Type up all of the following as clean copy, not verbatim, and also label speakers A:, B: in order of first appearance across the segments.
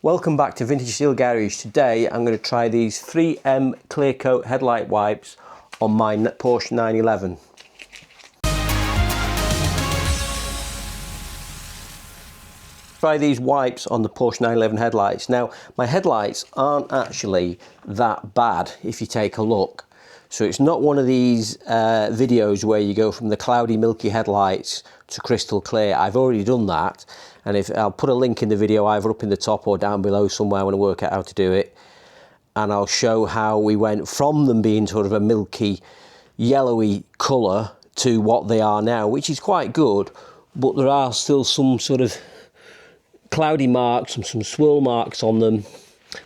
A: Welcome back to Vintage Steel Garage. Today I'm going to try these 3M Clear Coat headlight wipes on my Porsche 911. Try these wipes on the Porsche 911 headlights. Now my headlights aren't actually that bad if you take a look. So it's not one of these videos where you go from the cloudy milky headlights to crystal clear. I've already done that, and I'll put a link in the video either up in the top or down below somewhere when I work out how to do it, and I'll show how we went from them being sort of a milky yellowy colour to what they are now, which is quite good, but there are still some sort of cloudy marks and some swirl marks on them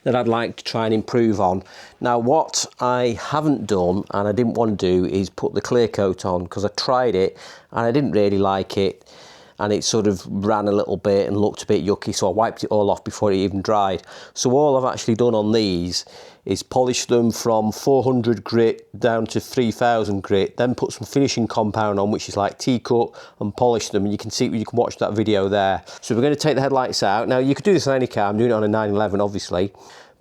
A: that I'd like to try and improve on. Now what I haven't done, and I didn't want to do, is put the clear coat on, because I tried it and I didn't really like it, and it sort of ran a little bit and looked a bit yucky, so I wiped it all off before it even dried. So all I've actually done on these is polish them from 400 grit down to 3000 grit, then put some finishing compound on, which is like T-cut, and polish them, and you can watch that video there. So we're going to take the headlights out. Now you could do this on any car, I'm doing it on a 911 obviously,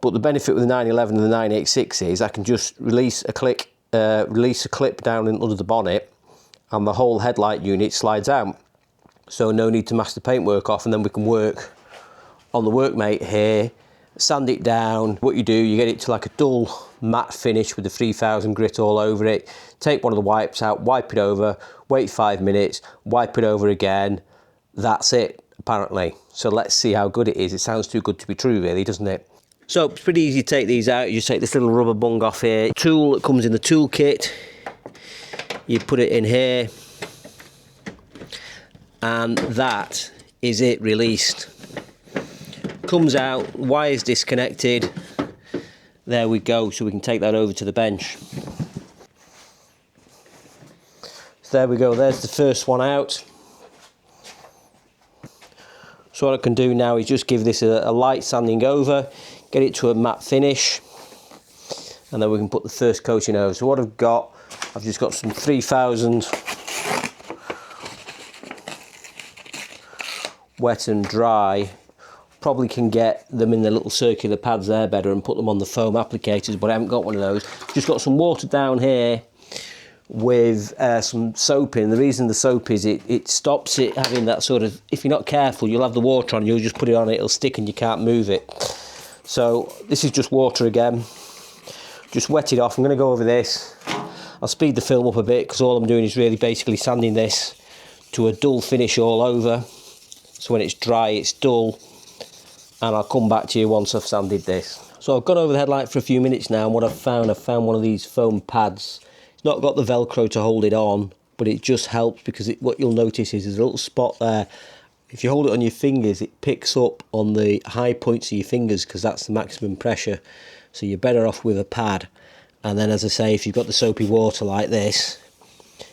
A: but the benefit with the 911 and the 986 is I can just release a clip down under the bonnet and the whole headlight unit slides out. So no need to mask the paintwork off, and then we can work on the workmate here, sand it down. What you do, you get it to like a dull matte finish with the 3000 grit all over it, take one of the wipes out, wipe it over, wait 5 minutes, wipe it over again. That's it, apparently. So let's see how good it is. It sounds too good to be true, really, doesn't it? So it's pretty easy to take these out. You just take this little rubber bung off here. Tool that comes in the tool kit, you put it in here, and that is it released. Comes out, wires disconnected. There we go, so we can take that over to the bench. So there we go, there's the first one out. So what I can do now is just give this a light sanding over, get it to a matte finish, and then we can put the first coating over. So what I've just got some 3000 wet and dry. Probably can get them in the little circular pads there better and put them on the foam applicators, but I haven't got one of those. Just got some water down here with some soap in. The reason the soap is it stops it having that sort of, if you're not careful, you'll have the water on, you'll just put it on, it'll stick and you can't move it. So this is just water again. Just wet it off. I'm going to go over this. I'll speed the film up a bit because all I'm doing is really basically sanding this to a dull finish all over. So when it's dry, it's dull, and I'll come back to you once I've sanded this. So I've gone over the headlight for a few minutes now, and what I've found one of these foam pads. It's not got the Velcro to hold it on, but it just helps because what you'll notice is there's a little spot there. If you hold it on your fingers, it picks up on the high points of your fingers because that's the maximum pressure. So you're better off with a pad. And then, as I say, if you've got the soapy water like this,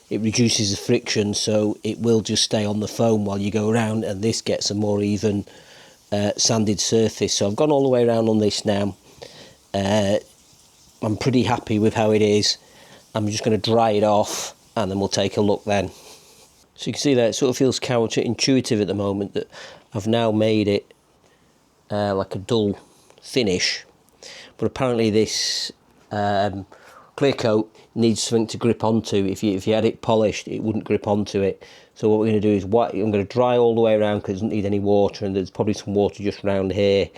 A: it reduces the friction, so it will just stay on the foam while you go around, and this gets a more even sanded surface. So I've gone all the way around on this now. I'm pretty happy with how it is. I'm just going to dry it off and then we'll take a look then. So you can see that it sort of feels counterintuitive at the moment that I've now made it like a dull finish, but apparently this clear coat needs something to grip onto. If you had it polished, it wouldn't grip onto it. So what we're going to do is I'm going to dry all the way around because it doesn't need any water, and there's probably some water just around here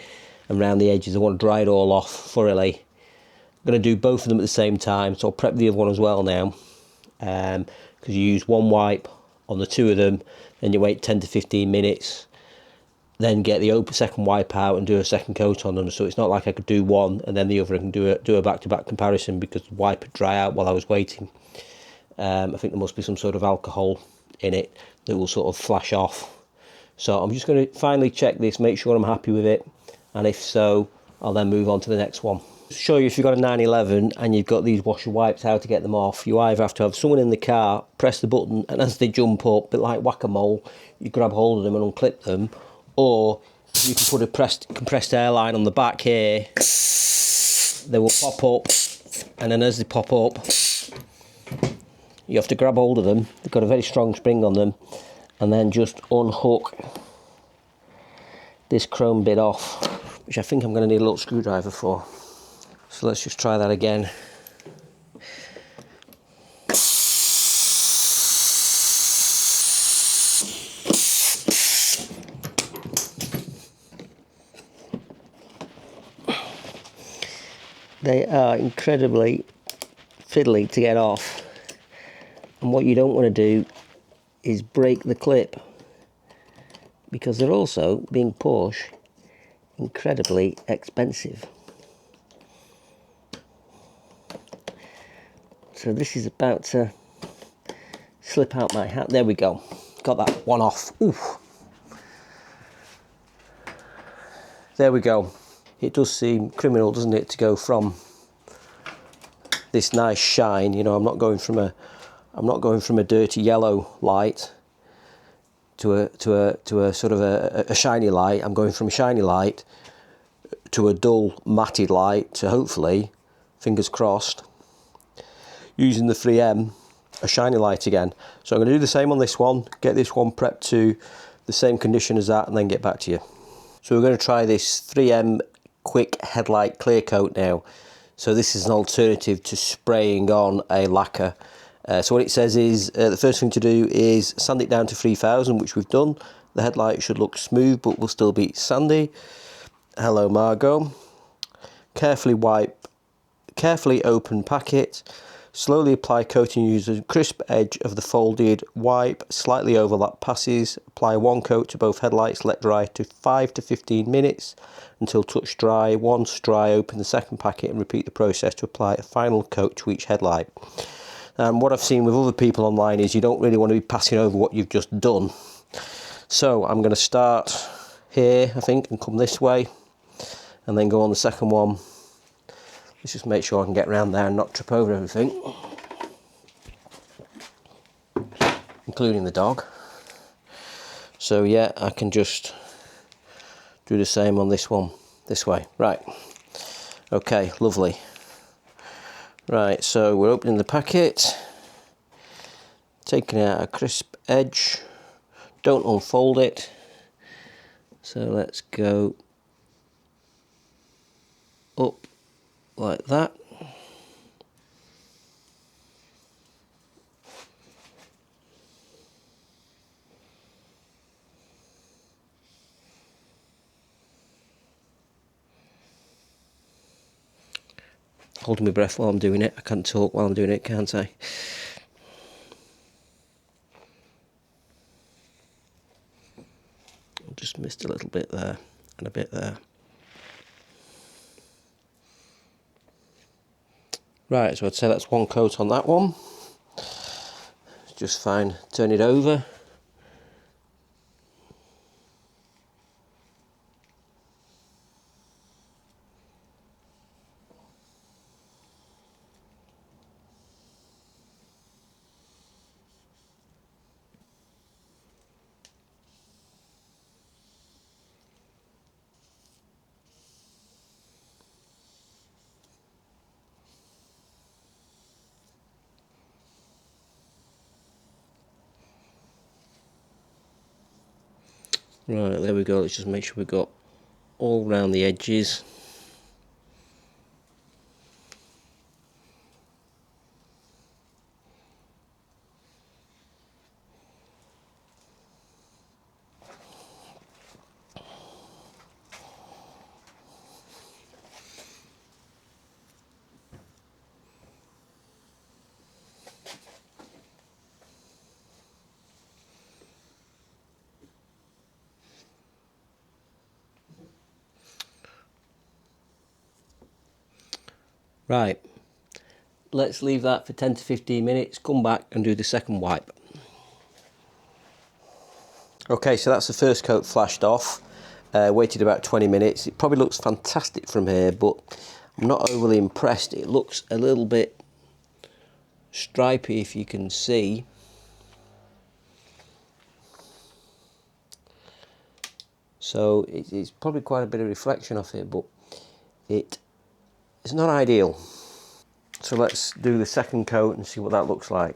A: and around the edges. I want to dry it all off thoroughly. I'm going to do both of them at the same time, so I'll prep the other one as well now, because you use one wipe on the two of them, then you wait 10 to 15 minutes, then get the second wipe out and do a second coat on them. So it's not like I could do one and then the other. I can do a back-to-back comparison because the wipe would dry out while I was waiting. I think there must be some sort of alcohol in it that will sort of flash off. So I'm just going to finally check this, make sure I'm happy with it, and if so, I'll then move on to the next one. To show you, if you've got a 911 and you've got these washer wipes, how to get them off, you either have to have someone in the car press the button, and as they jump up, a bit like whack-a-mole, you grab hold of them and unclip them, or you can put a compressed air line on the back here. They will pop up, and then as they pop up, you have to grab hold of them. They've got a very strong spring on them, and then just unhook this chrome bit off. which I think I'm going to need a little screwdriver for. So let's just try that again. They are incredibly fiddly to get off, and what you don't want to do is break the clip, because they're also, being Porsche, incredibly expensive. So this is about to slip out my hand. There we go. Got that one off. Oof. There we go. It does seem criminal, doesn't it, to go from this nice shine. You know, I'm not going from a dirty yellow light to a sort of a shiny light. I'm going from a shiny light to a dull matted light to, hopefully, fingers crossed, using the 3M, a shiny light again. So I'm going to do the same on this one, get this one prepped to the same condition as that, and then get back to you. So we're going to try this 3M quick headlight clear coat now. So this is an alternative to spraying on a lacquer. So what it says is the first thing to do is sand it down to 3000, which we've done. The headlight should look smooth but will still be sandy. Hello Margot. Carefully open packet. Slowly apply coating using the crisp edge of the folded wipe. Slightly overlap passes. Apply one coat to both headlights. Let dry to 5 to 15 minutes until touch dry. Once dry, open the second packet and repeat the process to apply a final coat to each headlight. What I've seen with other people online is you don't really want to be passing over what you've just done. So I'm going to start here, I think, and come this way, and then go on the second one. Let's just make sure I can get around there and not trip over everything, including the dog. So yeah, I can just do the same on this one, this way. Right, okay, lovely. Right, so we're opening the packet, taking out a crisp edge, don't unfold it. So let's go up like that. Holding my breath while I'm doing it. I can't talk while I'm doing it, can't I? Just missed a little bit there and a bit there. Right, so I'd say that's one coat on that one. Just fine. Turn it over. Right, there we go. Let's just make sure we've got all round the edges. Right, let's leave that for 10 to 15 minutes, come back and do the second wipe. Okay, so that's the first coat flashed off, waited about 20 minutes. It probably looks fantastic from here, but I'm not overly impressed. It looks a little bit stripy, if you can see. So it's probably quite a bit of reflection off it, but it's not ideal. So let's do the second coat and see what that looks like.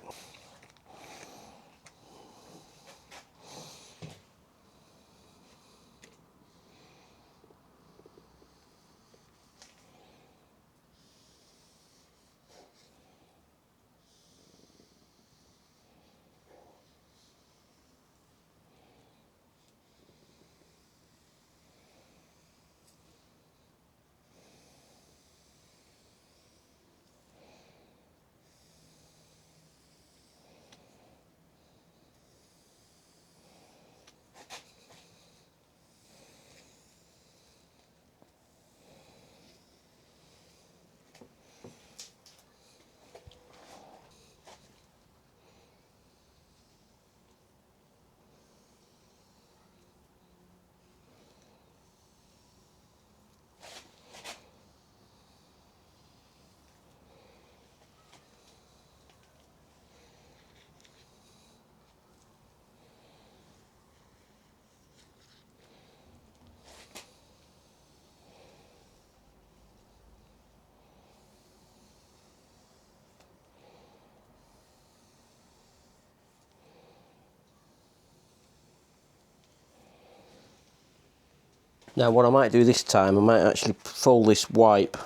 A: Now what I might do this time, I might actually fold this wipe,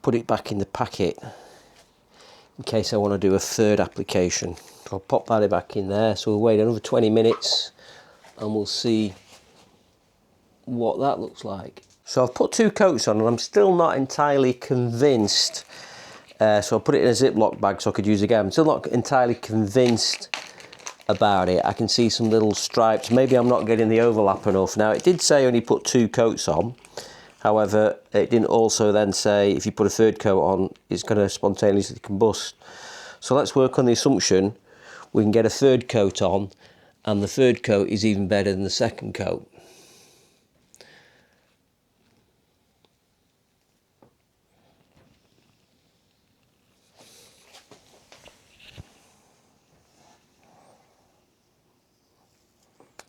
A: put it back in the packet in case I want to do a third application. I'll pop that back in there, so we'll wait another 20 minutes and we'll see what that looks like. So I've put 2 coats on and I'm still not entirely convinced, so I'll put it in a Ziploc bag so I could use it again. I'm still not entirely convinced about it. I can see some little stripes. Maybe I'm not getting the overlap enough. Now it did say only put 2 coats on, however it didn't also then say if you put a third coat on it's going to spontaneously combust. So let's work on the assumption we can get a third coat on and the third coat is even better than the second coat.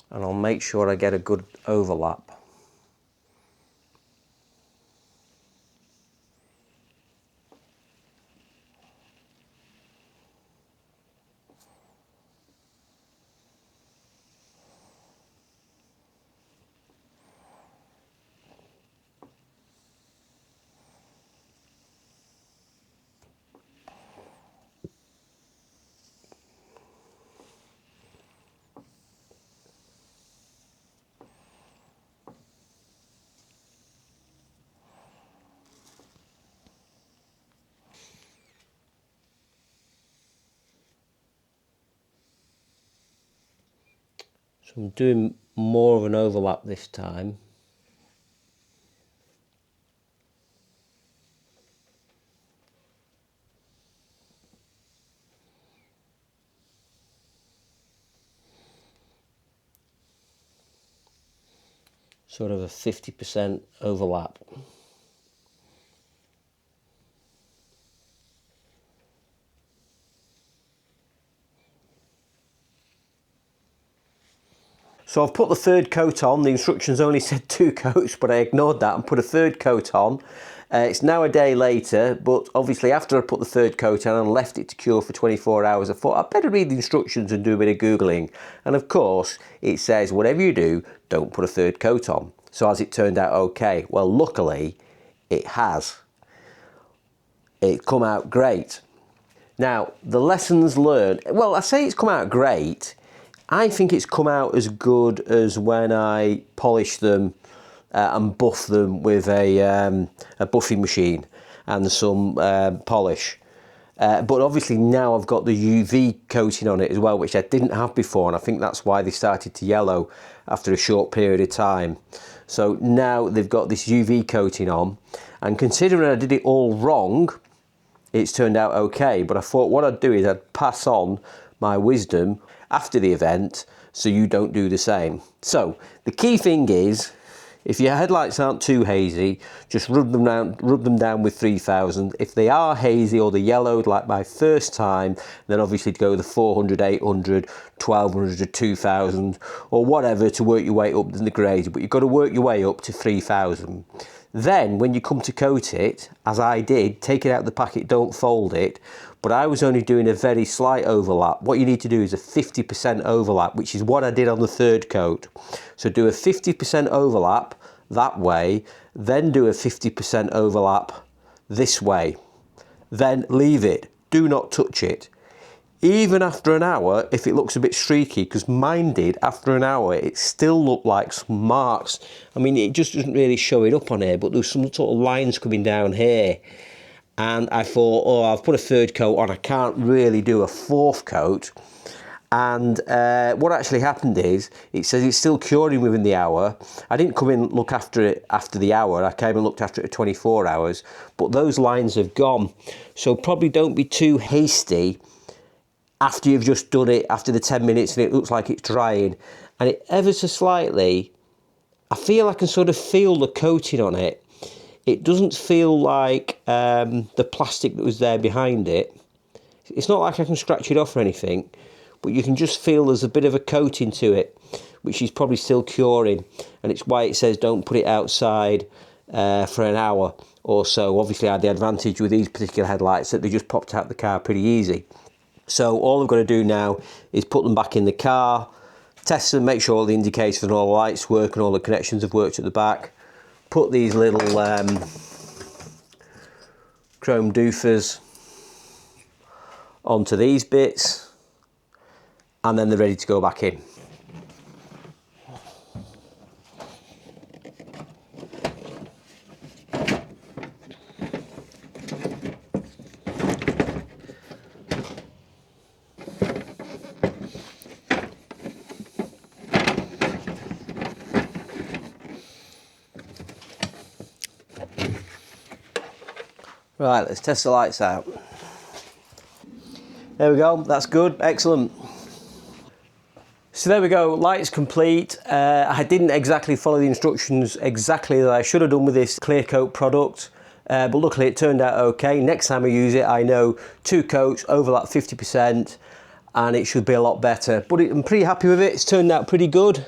A: And I'll make sure I get a good overlap. So I'm doing more of an overlap this time. Sort of a 50% overlap. So I've put the third coat on. The instructions only said 2 coats, but I ignored that and put a third coat on. It's now a day later, but obviously after I put the third coat on and left it to cure for 24 hours, I thought I'd better read the instructions and do a bit of Googling. And of course, it says whatever you do, don't put a third coat on. So as it turned out, okay. Well, luckily, it has. It come out great. Now, the lessons learned, well, I say it's come out great. I think it's come out as good as when I polished them and buff them with a buffing machine and some polish. But obviously now I've got the UV coating on it as well, which I didn't have before, and I think that's why they started to yellow after a short period of time. So now they've got this UV coating on, and considering I did it all wrong, it's turned out okay. But I thought what I'd do is I'd pass on my wisdom after the event so you don't do the same. So the key thing is, if your headlights aren't too hazy, just rub them down with 3000. If they are hazy or they're yellowed like my first time, then obviously go the 400, 800, 1200 to 2000 or whatever to work your way up in the grade, but you've got to work your way up to 3000. Then when you come to coat it, as I did, take it out of the packet, don't fold it, but I was only doing a very slight overlap. What you need to do is a 50% overlap, which is what I did on the third coat. So do a 50% overlap that way, then do a 50% overlap this way. Then leave it, do not touch it. Even after an hour, if it looks a bit streaky, because mine did, after an hour, it still looked like some marks. I mean, it just doesn't really show it up on here, but there's some sort of lines coming down here. And I thought, oh, I've put a third coat on, I can't really do a fourth coat. And what actually happened is, it says it's still curing within the hour. I didn't come in and look after it after the hour, I came and looked after it at 24 hours, but those lines have gone. So probably don't be too hasty after you've just done it, after the 10 minutes and it looks like it's drying. And it ever so slightly, I feel I can sort of feel the coating on it. It doesn't feel like the plastic that was there behind it. It's not like I can scratch it off or anything, but you can just feel there's a bit of a coating to it, which is probably still curing. And it's why it says don't put it outside for an hour or so. Obviously I had the advantage with these particular headlights that they just popped out the car pretty easy. So all I've got to do now is put them back in the car, Test and make sure all the indicators and all the lights work and all the connections have worked at the back. Put these little chrome doofers onto these bits, and then they're ready to go back in. Right, let's test the lights out. There we go, that's good, excellent. So there we go, lights complete. I didn't exactly follow the instructions exactly that I should have done with this clear coat product, but luckily it turned out okay. Next time I use it, I know 2 coats, overlap 50%, and it should be a lot better. But I'm pretty happy with it, it's turned out pretty good.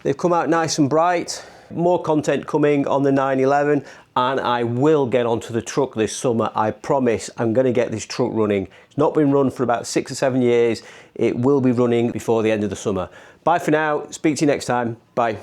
A: They've come out nice and bright. More content coming on the 911, and I will get onto the truck this summer. I promise I'm going to get this truck running. It's not been run for about 6 or 7 years. It will be running before the end of the summer. Bye for now. Speak to you next time. Bye.